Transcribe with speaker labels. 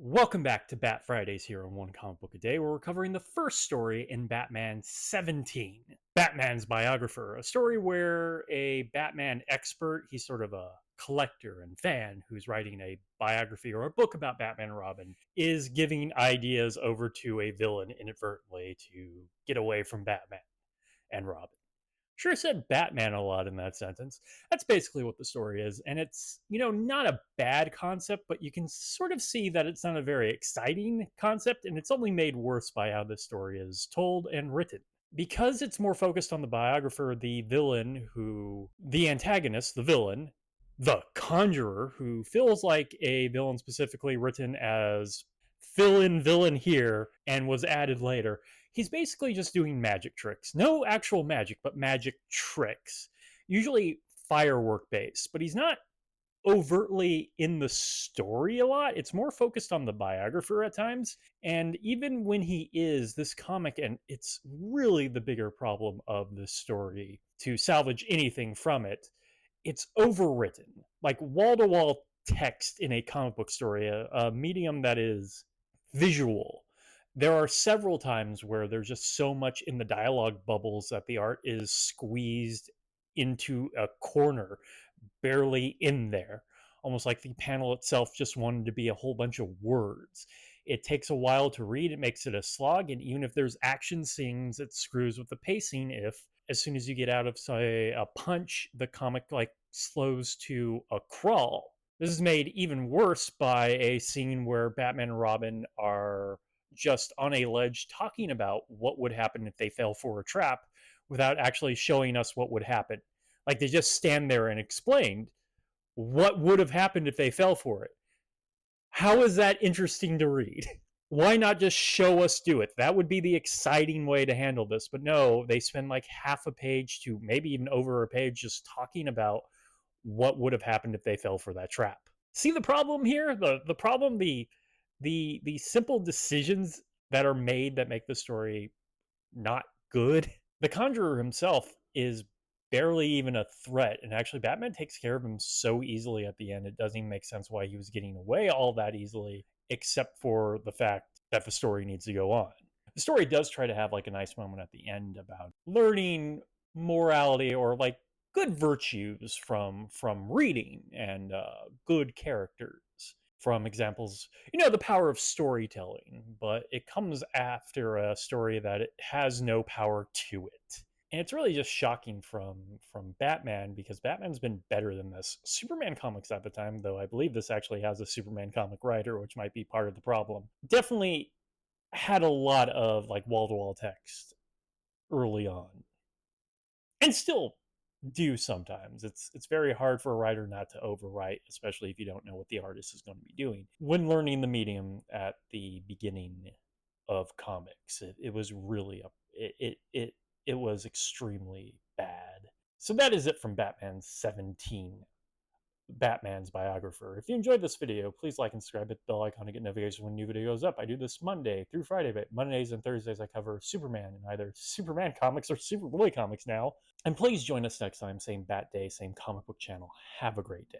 Speaker 1: Welcome back to Bat Fridays here on One Comic Book a Day, where we're covering the first story in Batman 17, Batman's Biographer, a story where a Batman expert, he's sort of a collector and fan who's writing a biography or a book about Batman and Robin, is giving ideas over to a villain inadvertently to get away from Batman and Robin. Sure said Batman a lot in that sentence. That's basically what the story is. And it's, not a bad concept, but you can sort of see that it's not a very exciting concept, and it's only made worse by how this story is told and written. Because it's more focused on the biographer, the antagonist, the villain, the conjurer, who feels like a villain specifically written as fill in villain here and was added later. He's basically just doing magic tricks. No actual magic, but magic tricks. Usually firework based, but he's not overtly in the story a lot. It's more focused on the biographer at times. And even when he is, this comic, and it's really the bigger problem of this story to salvage anything from it, it's overwritten. Like wall to wall text in a comic book story, a medium that is visual. There are several times where there's just so much in the dialogue bubbles that the art is squeezed into a corner, barely in there, almost like the panel itself just wanted to be a whole bunch of words. It takes a while to read, it makes it a slog, and even if there's action scenes, it screws with the pacing if as soon as you get out of, say, a punch, the comic slows to a crawl. This is made even worse by a scene where Batman and Robin are just on a ledge talking about what would happen if they fell for a trap without actually showing us what would happen. Like they just stand there and explained what would have happened if they fell for it. How is that interesting to read? Why not just show us do it? That would be the exciting way to handle this. But no, they spend like half a page to maybe even over a page just talking about what would have happened if they fell for that trap. See the problem here? The problem, the simple decisions that are made that make the story not good. The Conjurer himself is barely even a threat, and actually Batman takes care of him so easily at the end, it doesn't even make sense why he was getting away all that easily, except for the fact that the story needs to go on. The story does try to have like a nice moment at the end about learning morality or like good virtues from reading and good characters from examples, the power of storytelling, but it comes after a story that it has no power to it. And it's really just shocking from Batman, because Batman's been better than this. Superman comics at the time, though I believe this actually has a Superman comic writer, which might be part of the problem, definitely had a lot of like wall-to-wall text early on. And still do sometimes. It's very hard for a writer not to overwrite, especially if you don't know what the artist is going to be doing. When learning the medium at the beginning of comics, it was really it was extremely bad. So that is it from Batman 17, Batman's Biographer. If you enjoyed this video, please like and subscribe, hit the bell icon to get notifications when new video goes up. I do this Monday through Friday, but Mondays and Thursdays I cover Superman in either Superman comics or Superboy comics now. And please join us next time, same Bat Day, same comic book channel. Have a great day.